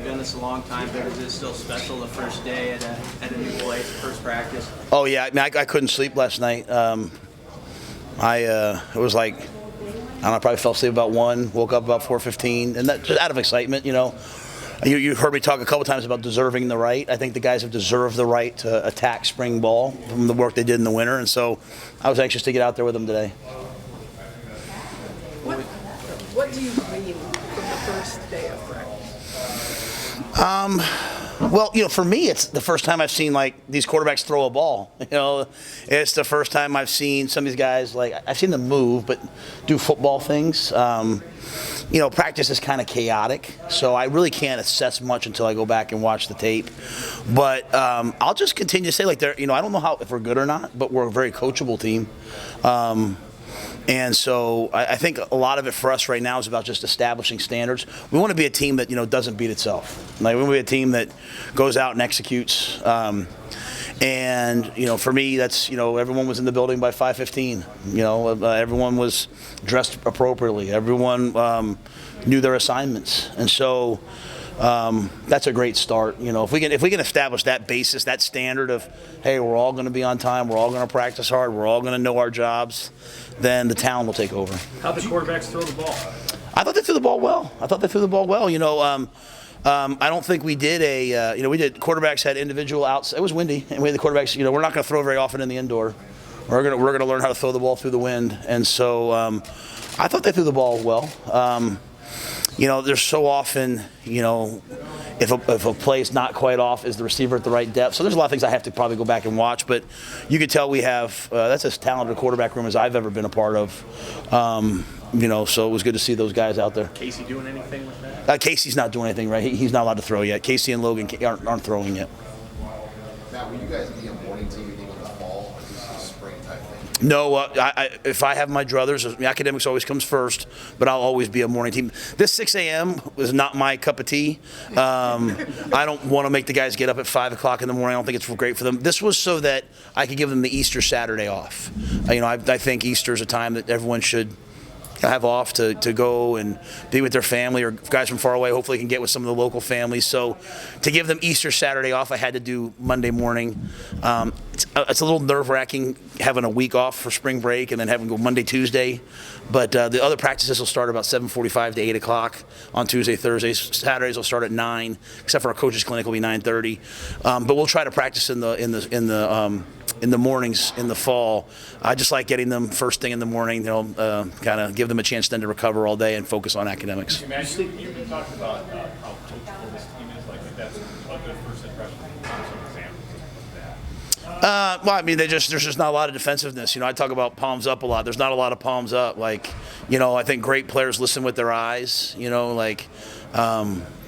you've done this a long time, but is this still special the first day at a new place, first practice? Oh yeah, I mean, I couldn't sleep last night. It was like, I don't know, I probably fell asleep about 1, woke up about 4:15, and that just out of excitement, you know. You heard me talk a couple times about deserving the right. I think the guys have deserved the right to attack spring ball from the work they did in the winter, and so I was anxious to get out there with them today. What do you glean from the first day of practice? Well, you know, for me, it's the first time I've seen like these quarterbacks throw a ball. You know, it's the first time I've seen some of these guys, like I've seen them move, but do football things. You know, practice is kind of chaotic, so I really can't assess much until I go back and watch the tape. But I'll just continue to say, like, you know, I don't know if we're good or not, but we're a very coachable team. And so I think a lot of it for us right now is about just establishing standards. We want to be a team that, you know, doesn't beat itself. Like, we want to be a team that goes out and executes. And, you know, for me, that's, you know, everyone was in the building by 5:15. You know, everyone was dressed appropriately. Everyone knew their assignments. And so that's a great start. You know, if we can establish that basis, that standard of, hey, we're all going to be on time, we're all going to practice hard, we're all going to know our jobs, then the talent will take over. How'd the quarterbacks throw the ball? I thought they threw the ball well. You know, I don't think we did quarterbacks had individual outs. It was windy, and we had the quarterbacks, you know, we're not going to throw very often in the indoor. We're going to learn how to throw the ball through the wind. And so I thought they threw the ball well. You know, there's so often, you know, if a play's not quite off, is the receiver at the right depth? So there's a lot of things I have to probably go back and watch, but you could tell we have that's as talented a quarterback room as I've ever been a part of. You know, so it was good to see those guys out there. Casey doing anything with that? Casey's not doing anything, right? He's not allowed to throw yet. Casey and Logan aren't throwing yet. Matt, will you guys be a morning team, you think, in the fall, or is this a spring type thing? No, if I have my druthers, academics always comes first, but I'll always be a morning team. This 6 a.m. is not my cup of tea. I don't want to make the guys get up at 5 o'clock in the morning. I don't think it's great for them. This was so that I could give them the Easter Saturday off. You know, I think Easter is a time that everyone should have off to go and be with their family, or guys from far away hopefully can get with some of the local families. So to give them Easter Saturday off, I had to do Monday morning. It's a little nerve-wracking having a week off for spring break and then having to go Monday, Tuesday. But the other practices will start about 7:45 to 8 o'clock on Tuesday, Thursdays. Saturdays will start at 9, except for our coaches clinic will be 9:30. But we'll try to practice in the mornings in the fall. I just like getting them first thing in the morning. You know, kind of give them a chance then to recover all day and focus on academics. Hey, Matt, you've been talking about how coachable this team is. Like, that's a good first impression. Some examples of that. Well, I mean, there's just not a lot of defensiveness. You know, I talk about palms up a lot. There's not a lot of palms up. Like, you know, I think great players listen with their eyes. You know, like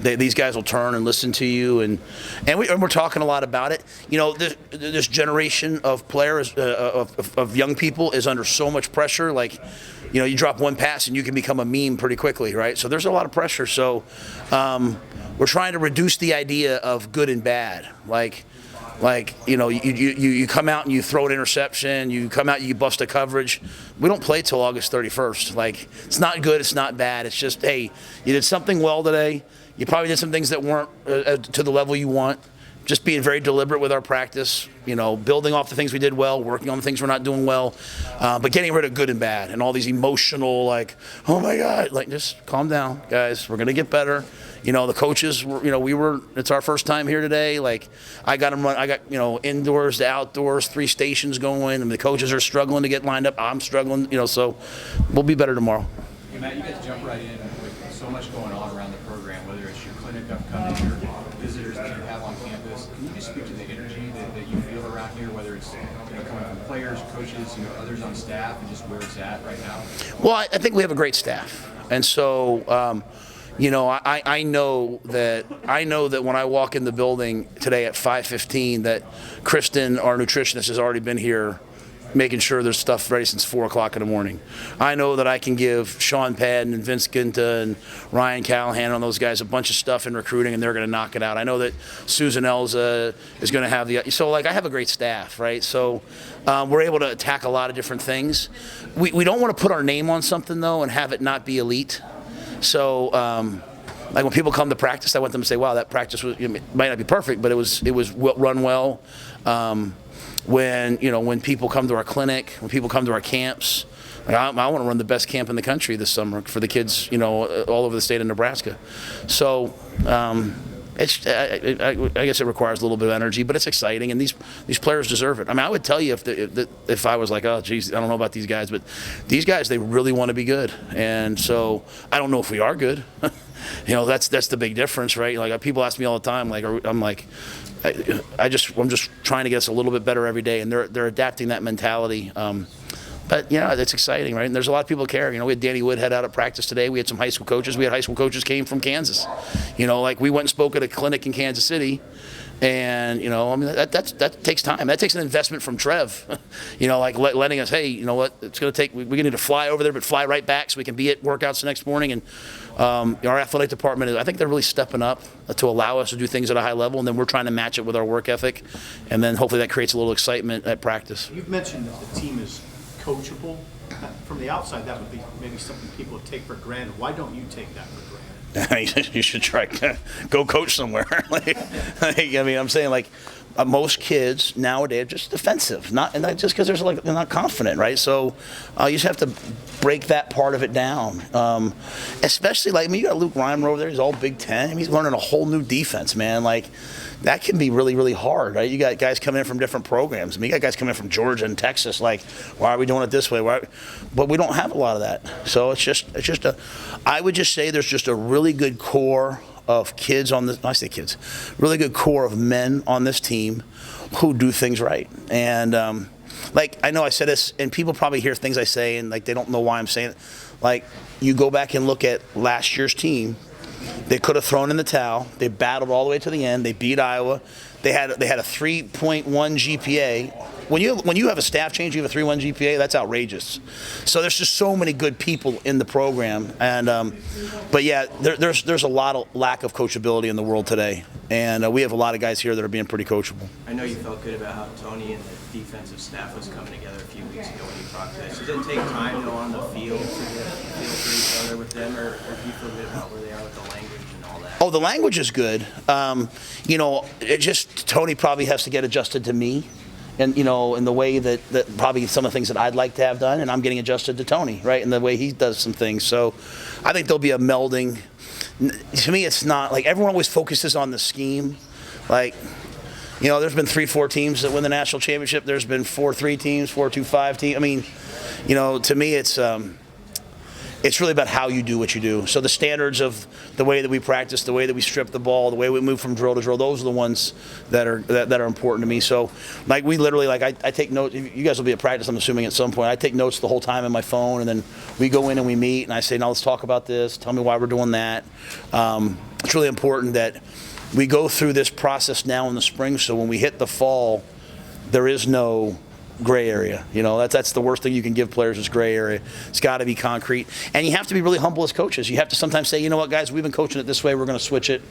these guys will turn and listen to you, and we're talking a lot about it. You know, this generation of players, of young people, is under so much pressure. Like, you know, you drop one pass and you can become a meme pretty quickly, right? So there's a lot of pressure. So we're trying to reduce the idea of good and bad. Like, you know, you come out and you throw an interception, you come out and you bust a coverage. We don't play till August 31st. Like, it's not good, it's not bad. It's just, hey, you did something well today. You probably did some things that weren't to the level you want. Just being very deliberate with our practice, you know, building off the things we did well, working on the things we're not doing well, but getting rid of good and bad and all these emotional, like, oh my God, like, just calm down, guys. We're going to get better. You know, the coaches, you know, it's our first time here today. Like, I got, you know, indoors to outdoors, 3 stations going, and the coaches are struggling to get lined up. I'm struggling, you know, so we'll be better tomorrow. Hey, Matt, you guys jump right in with so much going on around the program, whether it's your clinic upcoming, your visitors that you have on campus. Can you just speak to the energy that you feel around here, whether it's, you know, coming from players, coaches, you know, others on staff, and just where it's at right now? Well, I think we have a great staff, and so you know, I know that when I walk in the building today at 5:15, that Kristen, our nutritionist, has already been here making sure there's stuff ready since 4 o'clock in the morning. I know that I can give Sean Padden and Vince Ginta and Ryan Callahan and those guys a bunch of stuff in recruiting, and they're going to knock it out. I know that Susan Elza is going to have so, like, I have a great staff, right? So we're able to attack a lot of different things. We don't want to put our name on something, though, and have it not be elite. So like when people come to practice, I want them to say, wow, that practice was, it might not be perfect, but it was run well. When people come to our clinic, when people come to our camps, like I want to run the best camp in the country this summer for the kids, all over the state of Nebraska. So I guess it requires a little bit of energy, but it's exciting, and these players deserve it. I mean, I would tell you if I was like, oh, geez, I don't know about these guys, but these guys, they really want to be good, and so I don't know if we are good. That's the big difference, right? Like people ask me all the time, like I'm like, I'm just trying to get us a little bit better every day, and they're adapting that mentality. But it's exciting, right? And there's a lot of people care. We had Danny Woodhead out at practice today. We had some high school coaches. We had high school coaches came from Kansas. Like we went and spoke at a clinic in Kansas City, and that takes time. That takes an investment from Trev. Like letting us, hey, you know what? It's going to take. We need to fly over there, but fly right back so we can be at workouts the next morning. And our athletic department, I think they're really stepping up to allow us to do things at a high level, and then we're trying to match it with our work ethic, and then hopefully that creates a little excitement at practice. You've mentioned that the team is coachable. From the outside, that would be maybe something people would take for granted. Why don't you take that for granted? You should try go coach somewhere. I'm saying most kids nowadays are just defensive, not just because they're not confident, right? So you just have to break that part of it down. Especially you got Luke Reimer over there. He's all Big Ten. He's learning a whole new defense, man. That can be really, really hard, right? You got guys coming in from different programs. You got guys coming in from Georgia and Texas. Why are we doing it this way? But we don't have a lot of that. So I would just say there's just a really good core of kids on this. I say kids, really good core of men on this team who do things right. And I know I said this, and people probably hear things I say, and they don't know why I'm saying it. You go back and look at last year's team. They could have thrown in the towel. They battled all the way to the end. They beat Iowa. They had a 3.1 GPA. When you have a staff change, you have a 3.1 GPA. That's outrageous. So there's just so many good people in the program, and but yeah, there's a lot of lack of coachability in the world today, and we have a lot of guys here that are being pretty coachable. I know you felt good about how Tony and the defensive staff was coming together a few weeks ago when you talked to us. Does it take time though on the field to get a feel for each other with them, or do you feel good about where they are with the language and all that? Oh, the language is good. It just Tony probably has to get adjusted to me. And in the way that probably some of the things that I'd like to have done, and I'm getting adjusted to Tony, right, in the way he does some things. So I think there'll be a melding. To me, it's not everyone always focuses on the scheme. There's been 3-4 teams that win the national championship. There's been 4-3 teams, 4-2-5 teams. I mean, to me, it's really about how you do what you do. So the standards of the way that we practice, the way that we strip the ball, the way we move from drill to drill, those are the ones that are important to me. So we literally I take notes. You guys will be at practice, I'm assuming, at some point. I take notes the whole time on my phone, and then we go in and we meet, and I say, now let's talk about this. Tell me why we're doing that. It's really important that we go through this process now in the spring, so when we hit the fall, there is no gray area. That's the worst thing you can give players is gray area. It's got to be concrete, and you have to be really humble as coaches. You have to sometimes say, you know what, guys, we've been coaching it this way. We're going to switch it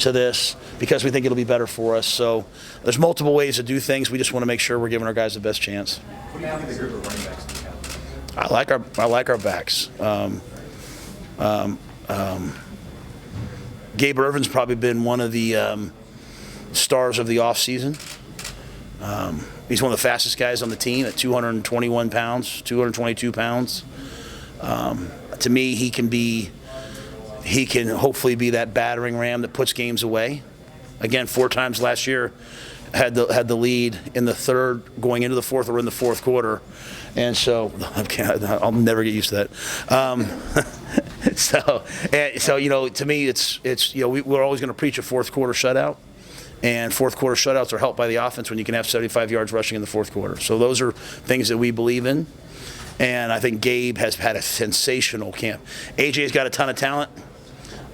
to this because we think it'll be better for us. So there's multiple ways to do things. We just want to make sure we're giving our guys the best chance. What do you think of the group of running backs that you have? I like our backs. Gabe Irvin's probably been one of the stars of the offseason. He's one of the fastest guys on the team at 221 pounds, 222 pounds. To me, he can hopefully be that battering ram that puts games away. Again, 4 times last year had the lead in the third, going into the fourth, or in the fourth quarter. And so I'll never get used to that. So to me, it's we're always going to preach a fourth quarter shutout. And fourth quarter shutouts are helped by the offense when you can have 75 yards rushing in the fourth quarter. So those are things that we believe in. And I think Gabe has had a sensational camp. AJ's got a ton of talent.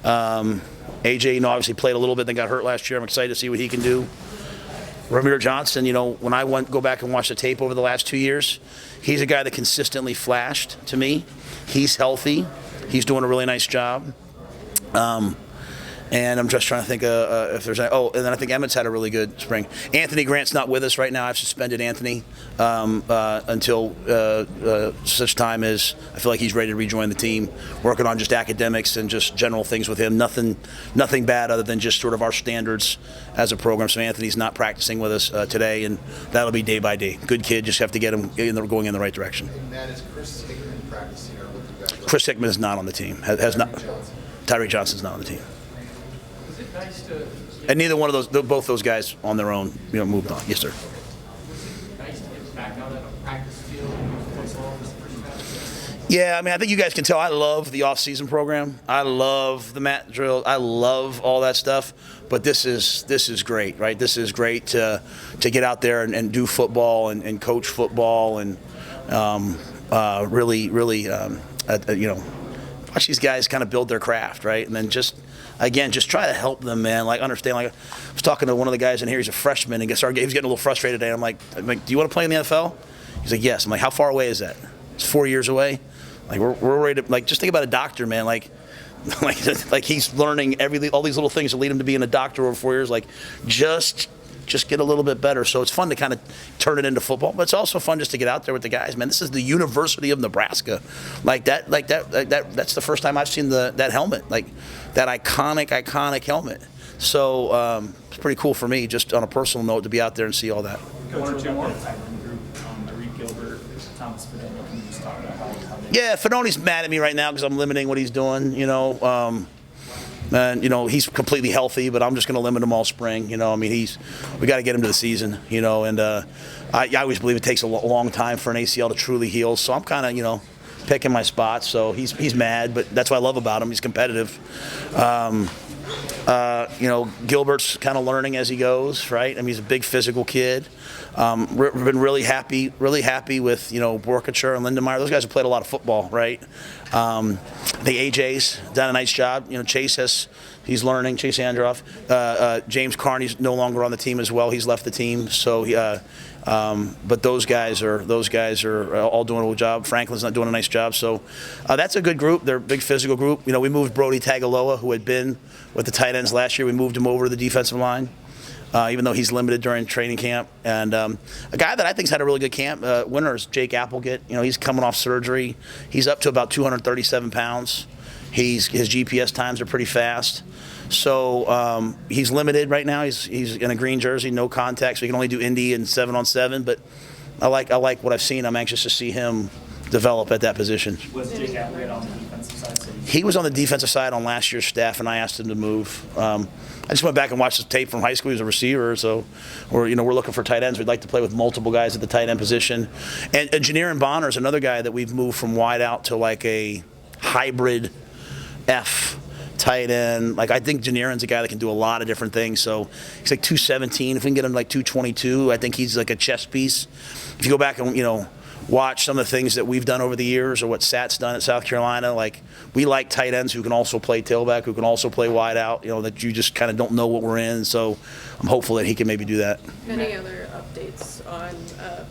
AJ, obviously played a little bit, then got hurt last year. I'm excited to see what he can do. Ramir Johnson, when I go back and watch the tape over the last 2 years, he's a guy that consistently flashed to me. He's healthy. He's doing a really nice job. And I'm just trying to think if there's any, and then I think Emmett's had a really good spring. Anthony Grant's not with us right now. I've suspended Anthony until such time as I feel like he's ready to rejoin the team. Working on just academics and just general things with him. Nothing bad other than just sort of our standards as a program. So Anthony's not practicing with us today, and that'll be day by day. Good kid, just have to get him going in the right direction. And Matt, is Chris Hickman practicing or with you guys? Chris Hickman is not on the team. Has not. Tyree Johnson's not on the team. Is it nice to And neither one of both those guys on their own, moved on. Yes, sir. nice to get back out at a practice field and football this first time? Yeah, I mean, I think you guys can tell I love the off-season program. I love the Matt Rhule. I love all that stuff. But this is great, right? This is great to get out there and do football and coach football and really watch these guys kind of build their craft, right? And then just try to help them, man. Like, understand. Like, I was talking to one of the guys in here. He's a freshman, and he was getting a little frustrated today. I'm like, do you want to play in the NFL? He's like, yes. I'm like, how far away is that? It's 4 years away. Like, we're ready to, like, just think about a doctor, man. Like he's learning all these little things that lead him to being a doctor over 4 years. Like, just get a little bit better. So it's fun to kind of turn it into football, but it's also fun just to get out there with the guys, man. This is the University of Nebraska. That's the first time I've seen that helmet, like that iconic helmet. So it's pretty cool for me, just on a personal note, to be out there and see all that. One or two more. Tight end group, Reed Gilbert, Thomas Fidel. Can you just talk about how they... Yeah, Fidoni's mad at me right now because I'm limiting what he's doing, And he's completely healthy, but I'm just going to limit him all spring. I mean, we got to get him to the season. And I always believe it takes a long time for an ACL to truly heal. So I'm kind of picking my spots. So he's mad, but that's what I love about him. He's competitive. Gilbert's kind of learning as he goes, right? I mean, he's a big physical kid. We've been really happy with Borkacher and Lindenmeyer. Those guys have played a lot of football, right? The AJ's done a nice job. He's learning. Chase Androff, James Carney's no longer on the team as well. He's left the team. So but those guys are all doing a good job. Franklin's not doing a nice job. So that's a good group. They're a big physical group. We moved Brody Tagaloa, who had been with the tight ends last year. We moved him over to the defensive line. Even though he's limited during training camp. And a guy that I think's had a really good camp, winner, is Jake Applegate. He's coming off surgery. He's up to about 237 pounds. His GPS times are pretty fast. So he's limited right now. He's in a green jersey, no contact, so he can only do Indy and 7-on-7. But I like what I've seen. I'm anxious to see him develop at that position. Was Jake Applegate on the defensive side? He was on the defensive side on last year's staff, and I asked him to move. I just went back and watched the tape from high school. He was a receiver, so we're looking for tight ends. We'd like to play with multiple guys at the tight end position. And Janirin Bonner is another guy that we've moved from wide out to like a hybrid F tight end. Like, I think Janirin's a guy that can do a lot of different things. So he's like 217. If we can get him to like 222, I think he's like a chess piece. If you go back and watch some of the things that we've done over the years, or what Sat's done at South Carolina, like, we like tight ends who can also play tailback, who can also play wide out, that you just kind of don't know what we're in. So I'm hopeful that he can maybe do that. Any other updates on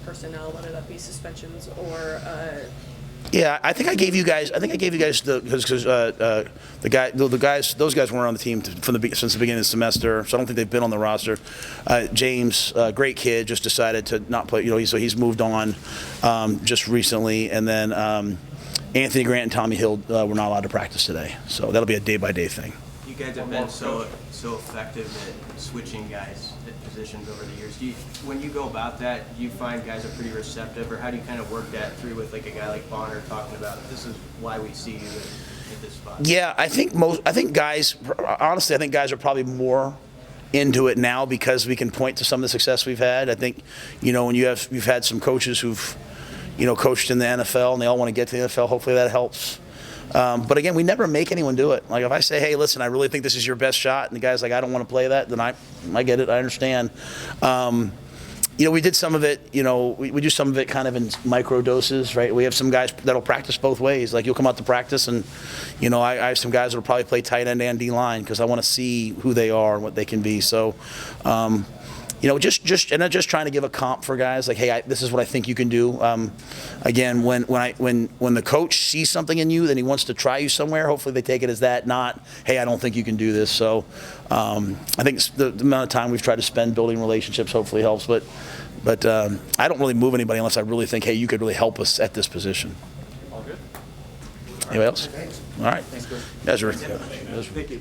personnel, whether that be suspensions or Yeah, I think I gave you guys because those guys weren't on the team since the beginning of the semester, so I don't think they've been on the roster. James, great kid, just decided to not play. So he's moved on just recently, and then Anthony Grant and Tommy Hill were not allowed to practice today, so that'll be a day-by-day thing. You guys have been so effective at switching guys at positions over the years. When you go about that, do you find guys are pretty receptive, or how do you kind of work that through with like a guy like Bonner talking about this is why we see you at this spot? Yeah, I think guys are probably more into it now because we can point to some of the success we've had. I think when we've had some coaches who've coached in the NFL and they all want to get to the NFL. Hopefully that helps. But again, we never make anyone do it. Like, if I say, hey, listen, I really think this is your best shot, and the guy's like, I don't want to play that, then I get it, I understand. We did some of it, we do some of it kind of in micro doses, right? We have some guys that'll practice both ways. Like, you'll come out to practice, and, I have some guys that'll probably play tight end and D-line because I want to see who they are and what they can be. So, and not just trying to give a comp for guys like, hey, this is what I think you can do. Again, when the coach sees something in you, then he wants to try you somewhere. Hopefully they take it as that, not, hey, I don't think you can do this. So I think the amount of time we've tried to spend building relationships hopefully helps. But I don't really move anybody unless I really think, hey, you could really help us at this position. All good? Anybody else? All right. Thanks, Coach. Guys are. Thank you.